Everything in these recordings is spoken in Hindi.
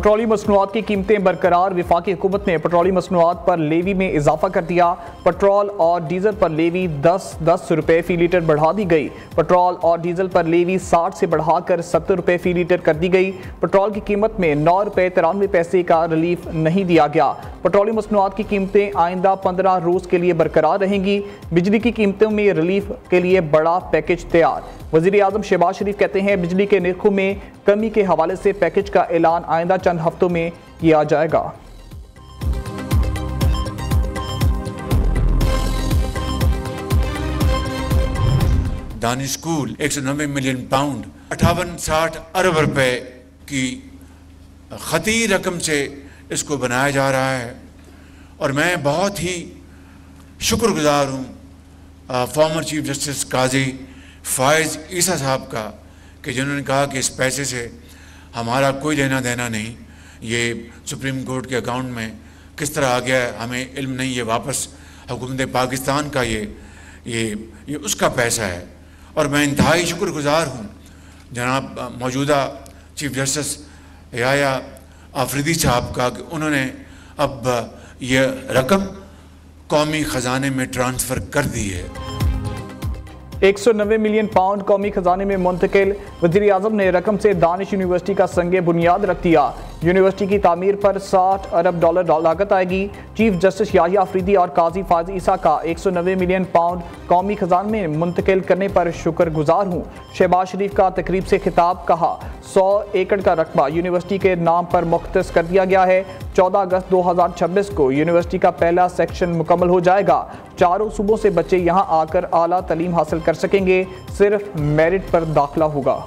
पेट्रोलियम मसनूआत की कीमतें बरकरार। वफाकी हुकूमत ने पेट्रोलियम मसनूआत पर लेवी में इजाफा कर दिया। पेट्रोल और डीजल पर लेवी 10 रुपये फ़ी लीटर बढ़ा दी गई। पेट्रोल और डीजल पर लेवी 60 से बढ़ाकर 70 रुपये फ़ी लीटर कर दी गई। पेट्रोल की कीमत में 9 रुपये 93 पैसे का रिलीफ नहीं दिया गया। पेट्रोलियम मसनूआत की कीमतें आइंदा 15 रोज़ के लिए बरकरार रहेंगी। बिजली की कीमतों में रिलीफ के लिए बड़ा पैकेज तैयार। वज़ीर आज़म शहबाज शरीफ कहते हैं बिजली के निर्खों में कमी के हवाले से पैकेज का ऐलान आइंदा चंद हफ्तों में किया जाएगा। दानिश स्कूल 190 मिलियन पाउंड 58-60 अरब रुपए की खती रकम से इसको बनाया जा रहा है और मैं बहुत ही शुक्रगुजार हूँ फॉर्मर चीफ जस्टिस काजी फ़ाइज़ ईसा साहब का कि जिन्होंने कहा कि इस पैसे से हमारा कोई लेना देना नहीं, ये सुप्रीम कोर्ट के अकाउंट में किस तरह आ गया है हमें इल्म नहीं, ये वापस हुकूमत पाकिस्तान का ये उसका पैसा है। और मैं इंतहाई शुक्रगुजार हूँ जनाब मौजूदा चीफ जस्टिस याया आफरीदी साहब का कि उन्होंने अब ये रकम कौमी ख़जाने में ट्रांसफ़र कर दी है। 190 मिलियन पाउंड कौमी खजाने में मुंतकिल। वज़ीर आज़म ने रकम से दानिश यूनिवर्सिटी का संगे बुनियाद रख दिया। यूनिवर्सिटी की तामीर पर 60 अरब डॉलर लागत आएगी। चीफ जस्टिस याहिया अफरीदी और काजी फ़ाइज़ ईसा का 190 मिलियन पाउंड कौमी खजाने में मुंतकिल करने पर शुक्रगुजार हूँ। शहबाज शरीफ का तकरीब से खिताब, कहा 100 एकड़ का रकबा यूनिवर्सिटी के नाम पर मुख्तस कर दिया गया है। 14 अगस्त 2026 को यूनिवर्सिटी का पहला सेक्शन मुकम्मल हो जाएगा। चारों सूबों से बच्चे यहाँ आकर आला तालीम हासिल कर सकेंगे। सिर्फ मेरिट पर दाखिला होगा।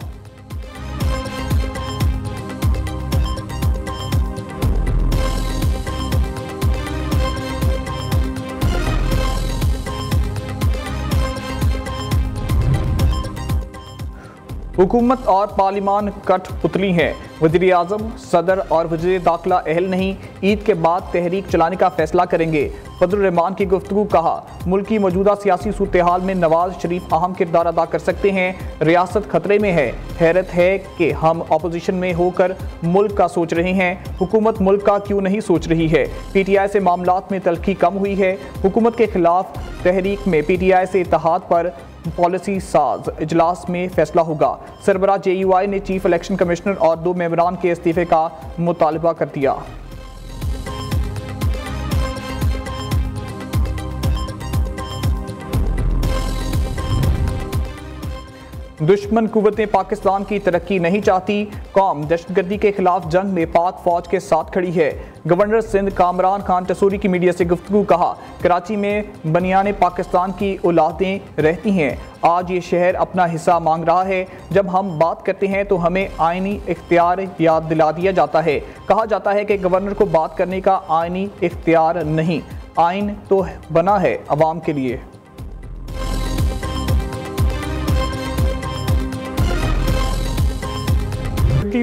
हुकूमत और पार्लिमान कठपुतली हैं। वज़ीर आज़म, सदर और वज़ीर दाखिला अहल नहीं, ईद के बाद तहरीक चलाने का फैसला करेंगे। फजलुर रहमान की गुफ्तगू, कहा मुल्क की मौजूदा सियासी सूरत हाल में नवाज शरीफ अहम किरदार अदा कर सकते हैं। रियासत खतरे में है। हैरत है कि हम अपोजिशन में होकर मुल्क का सोच रहे हैं, हुकूमत मुल्क का क्यों नहीं सोच रही है। PTI से मामलात में तलखी कम हुई है। हुकूमत के खिलाफ तहरीक में PTI से इत्तेहाद पर पॉलिसी साज इजलास में फैसला होगा। सरबराह JUI ने चीफ इलेक्शन कमिश्नर और 2 मेंबरान के इस्तीफे का मुतालबा कर दिया। दुश्मन कुव्वतें पाकिस्तान की तरक्की नहीं चाहती। कौम दहशतगर्दी के खिलाफ जंग में पाक फौज के साथ खड़ी है। गवर्नर सिंध कामरान खान टसूरी की मीडिया से गुफ्तगू, कहा कराची में बनियाने पाकिस्तान की औलादें रहती हैं। आज ये शहर अपना हिस्सा मांग रहा है। जब हम बात करते हैं तो हमें आइनी इख्तियार याद दिला दिया जाता है। कहा जाता है कि गवर्नर को बात करने का आइनी इख्तियार नहीं, आइन तो बना है अवाम के लिए।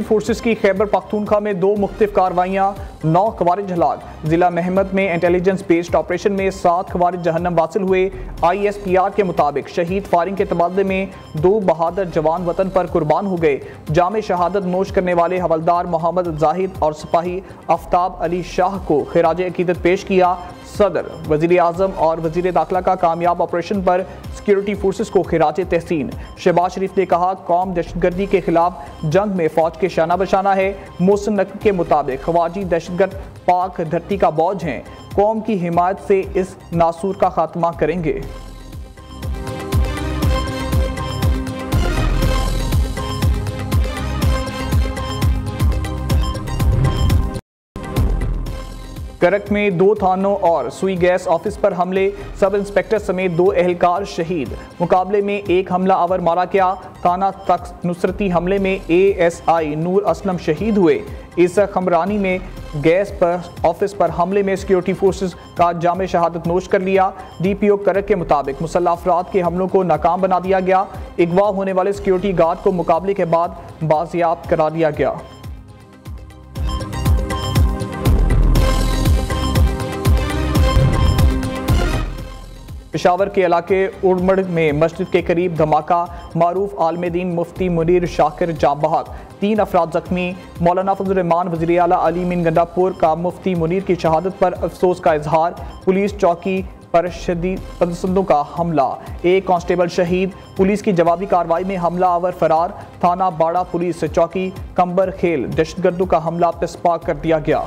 फोर्सेस की खैबर पख्तूनख्वा में 2 मुख्तलिफ कार्रवाइयाँ, 9 खवारिज हलाक। जिला महमद में इंटेलिजेंस बेस्ड ऑपरेशन में 7 खवारिज जहन्नम वासिल हुए। ISPR के मुताबिक शहीद फायरिंग के तबादले में 2 बहादुर जवान वतन पर कुर्बान हो गए। जामे शहादत नोश करने वाले हवलदार मोहम्मद जाहिद और सिपाही आफ्ताब अली शाह को खिराज अकीदत पेश किया। सदर, वज़ीर आज़म और वज़ीर दाखिला का कामयाब ऑपरेशन पर सिक्योरिटी फोर्सेस को खिराज तहसीन। शहबाज शरीफ ने कहा कौम दहशतगर्दी के खिलाफ जंग में फौज के शाना बशाना है। मोहसिन नकवी के मुताबिक खवाजी दहशतगर्द पाक धरती का बोझ हैं, कौम की हिमायत से इस नासूर का खात्मा करेंगे। करक में 2 थानों और सुई गैस ऑफिस पर हमले, सब इंस्पेक्टर समेत 2 एहलकार शहीद। मुकाबले में 1 हमला आवर मारा गया। थाना तक नुसरती हमले में ASI नूर असलम शहीद हुए। इस खमरानी में गैस पर ऑफिस पर हमले में सिक्योरिटी फोर्सेस का जामे शहादत नोश कर लिया। DPO करक के मुताबिक मुसल्लह अफराद के हमलों को नाकाम बना दिया गया। अगवा होने वाले सिक्योरिटी गार्ड को मुकाबले के बाद बाजियाब करा दिया गया। पेशावर के इलाके उड़मड़ में मस्जिद के करीब धमाका, मारूफ आलमदीन मुफ्ती मुनीर शाकिर जाँ बहक, 3 अफराद जख्मी। मौलाना फजल रहमान वज़ीर आला अली मीन गंडापुर का मुफ्ती मुनीर की शहादत पर अफसोस का इजहार। पुलिस चौकी पर शदीद पसंदों का हमला, 1 कांस्टेबल शहीद। पुलिस की जवाबी कार्रवाई में हमला आवर फरार। थाना बाड़ा पुलिस चौकी कंबर खेल दहशतगर्दों का हमला पिसपा कर दिया गया।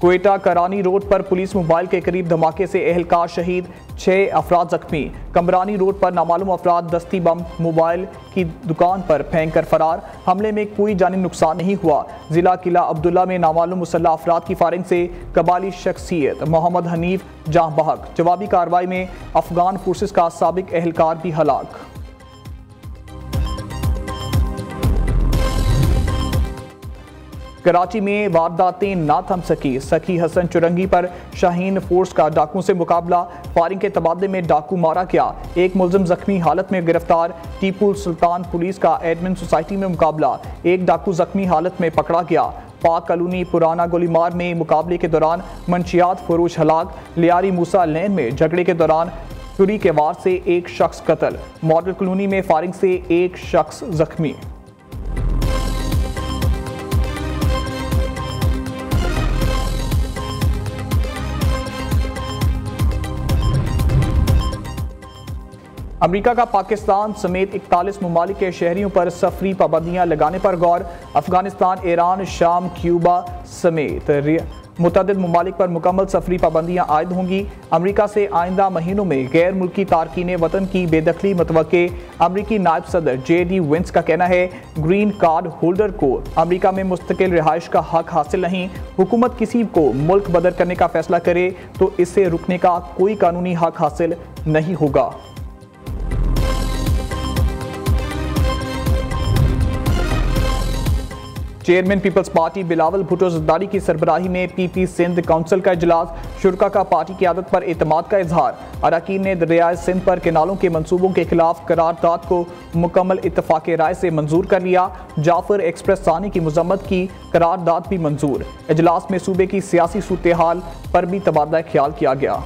क्वेटा करानी रोड पर पुलिस मोबाइल के करीब धमाके से एहलकार शहीद, 6 अफराद जख्मी। कमरानी रोड पर नामालूम अफराद दस्ती बम मोबाइल की दुकान पर फेंक कर फरार। हमले में कोई जानी नुकसान नहीं हुआ। जिला किला अब्दुल्ला में नामालूम मुसल्लह अफराद की फायरिंग से कबाली शख्सियत मोहम्मद हनीफ जाँ बहक। जवाबी कार्रवाई में अफगान फोर्सेस का साबिक एहलकार भी हलाक। कराची में वारदातें ना थम सखी हसन चुरंगी पर शाहीन फोर्स का डाकू से मुकाबला, फायरिंग के तबादले में डाकू मारा गया। 1 मुलजिम जख्मी हालत में गिरफ्तार। टीपू सुल्तान पुलिस का एडमिन सोसाइटी में मुकाबला, 1 डाकू जख्मी हालत में पकड़ा गया। पाक कॉलोनी पुराना गोलीमार में मुकाबले के दौरान मंशियात फरोश हलाक। लियारी मूसा लेन में झगड़े के दौरान छुरी के वार से 1 शख्स कत्ल। मॉडल कॉलोनी में फायरिंग से 1 शख्स जख्मी। अमेरिका का पाकिस्तान समेत 41 ममालिक के शहरियों पर सफरी पाबंदियां लगाने पर गौर। अफगानिस्तान, ईरान, शाम, क्यूबा समेत मुतअद्दिद ममालिक पर मुकम्मल सफरी पाबंदियां आयद होंगी। अमेरिका से आइंदा महीनों में गैर मुल्की तारकीन वतन की बेदखली मुतवक्के। अमेरिकी नायब सदर JD वेंस का कहना है ग्रीन कार्ड होल्डर को अमेरिका में मुस्तकिल रिहाइश का हक हासिल नहीं। हुकूमत किसी को मुल्क बदर करने का फैसला करे तो इसे रुकने का कोई कानूनी हक हासिल नहीं होगा। चेयरमैन पीपल्स पार्टी बिलावल भुट्टो जरदारी की सरबराही में PP सिंध काउंसिल का इजलास। शुरा का पार्टी की आदत पर एतमाद का इजहार। अरकान ने दरियाए सिंध पर किनालों के मंसूबों के खिलाफ करारदाद को मुकम्मल इत्तफाक राय से मंजूर कर लिया। जाफर एक्सप्रेस सानी की मजम्मत की, करारदाद भी मंजूर। इजलास में सूबे की सियासी सूरत हाल पर भी तबादला ख्याल किया गया।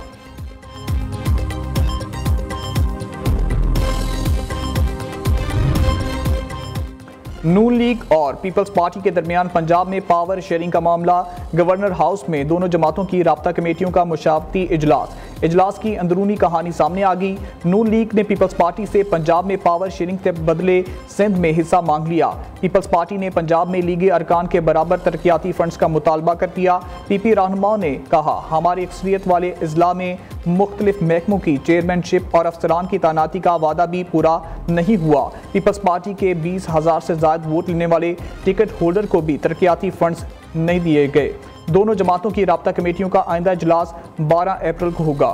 नून लीग और पीपल्स पार्टी के दरमियान पंजाब में पावर शेयरिंग का मामला। गवर्नर हाउस में दोनों जमातों की राब्ता कमेटियों का मुशावरती इजलास की अंदरूनी कहानी सामने आ गई। नून लीग ने पीपल्स पार्टी से पंजाब में पावर शेयरिंग के बदले सिंध में हिस्सा मांग लिया। पीपल्स पार्टी ने पंजाब में लीगी अरकान के बराबर तरक्याती फंड्स का मुतालबा कर दिया। PP रहनुमाओं ने कहा हमारी अक्सरियत वाले इजला में मुख्तलिफ महकमों की चेयरमैनशिप और अफसरान की तैनाती का वादा भी पूरा नहीं हुआ। पीपल्स पार्टी के 20,000 से ज्यादा वोट लेने वाले टिकट होल्डर को भी तरक्याती फंड्स नहीं दिए गए। दोनों जमातों की राब्ता कमेटियों का आइंदा इजलास 12 अप्रैल को होगा।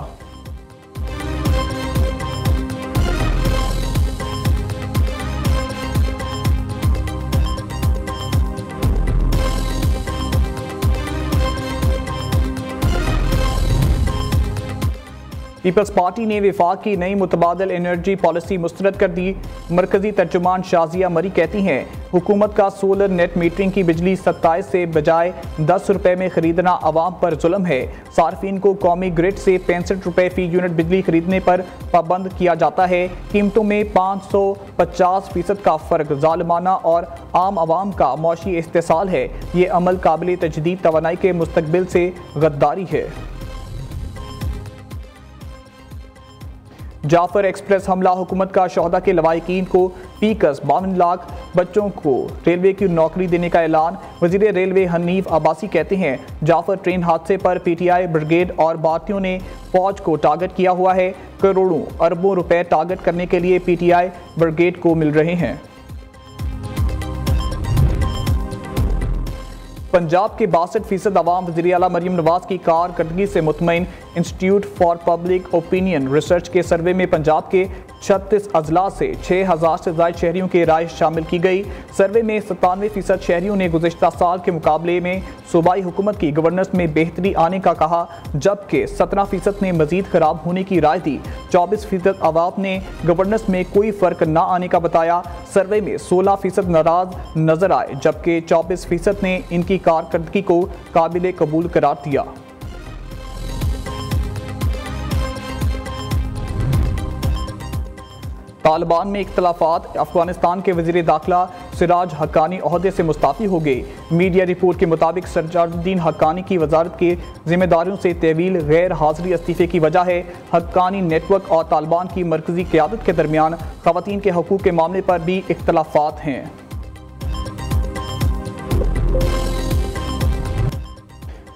पीपल्स पार्टी ने विफाक की नई मुतबादल एनर्जी पॉलिसी मुस्तरद कर दी। मरकजी तर्जुमान शाजिया मरी कहती हैं हुकूमत का सोलर नेट मीटरिंग की बिजली 27 से बजाय 10 रुपए में खरीदना अवाम पर जुल्म है। सार्फिन को कौमी ग्रिड से 65 रुपए फी यूनिट बिजली खरीदने पर पाबंद किया जाता है। कीमतों में 550% का फ़र्क जालिमाना और आम आवाम का मौशी इस्तेसाल है। ये अमल काबिल तजदीद तवानाई के मुस्तकबिल से गद्दारी है। जाफर एक्सप्रेस हमला, हुकूमत का शोहदा के लवाहिकीन को फीकस 52 लाख बच्चों को रेलवे की नौकरी देने का ऐलान। वजीर रेलवे हनीफ अब्बासी कहते हैं जाफर ट्रेन हादसे पर PTI ब्रिगेड और भारतीयों ने फौज को टारगेट किया हुआ है। करोड़ों अरबों रुपए टारगेट करने के लिए PTI ब्रिगेड को मिल रहे हैं। पंजाब के 62% अवाम वज़ीर आला मरीम नवाज की कारकर्दगी से मुतमईन। Institute for public opinion research के सर्वे में पंजाब के 36 अजला से 6,000 से ज़ायद शहरियों की राय शामिल की गई। सर्वे में 97% शहरियों ने गुज़िश्ता साल के मुकाबले में सूबाई हुकूमत की गवर्नेंस में बेहतरी आने का कहा, जबकि 17% ने मजीद खराब होने की राय दी। 24% अवाम ने गवर्नेंस में कोई फ़र्क न आने का बताया। सर्वे में 16% नाराज नजर आए, जबकि 24% ने इनकी कारकर्दगी को काबिल कबूल करार दिया। तालिबान में इख्तलाफात, अफगानिस्तान के वज़ीर दाखिला सिराज हक्कानी ओहदे से मुस्ताफ़ी हो गए। मीडिया रिपोर्ट के मुताबिक सज्जादुद्दीन हक्कानी की वजारत के जिम्मेदारियों से तवील गैर हाजिरी इस्तीफे की वजह है। हक्कानी नेटवर्क और तालिबान की मरकजी क़यादत के दरमियान ख़वातीन के हकूक़ के मामले पर भी इख्तलाफात हैं।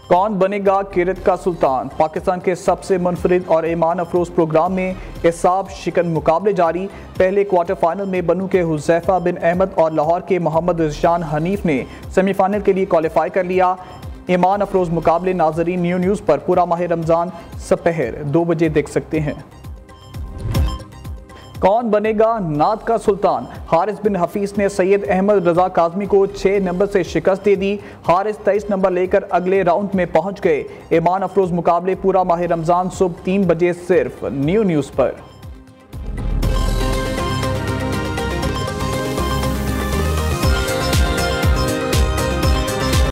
कौन बनेगा क्रिकेट का सुल्तान? पाकिस्तान के सबसे मुनफरिद और ईमान अफरोज प्रोग्राम में एसाब शिकन मुकाबले जारी। पहले क्वार्टर फाइनल में बनू के हुज़ैफा बिन अहमद और लाहौर के मोहम्मद रिज़ान हनीफ ने सेमीफाइनल के लिए क्वालिफाई कर लिया। ईमान अफरोज मुकाबले नाजरीन न्यू न्यूज़ पर पूरा माह रमज़ान सपहर 2 बजे देख सकते हैं। कौन बनेगा नाद का सुल्तान? हारिस बिन हफीज ने सैयद अहमद रजा काज़मी को 6 नंबर से शिकस्त दे दी। हारिस 23 नंबर लेकर अगले राउंड में पहुंच गए। ईमान अफरोज मुकाबले पूरा माह रमज़ान सुबह 3 बजे सिर्फ न्यू न्यूज़ पर।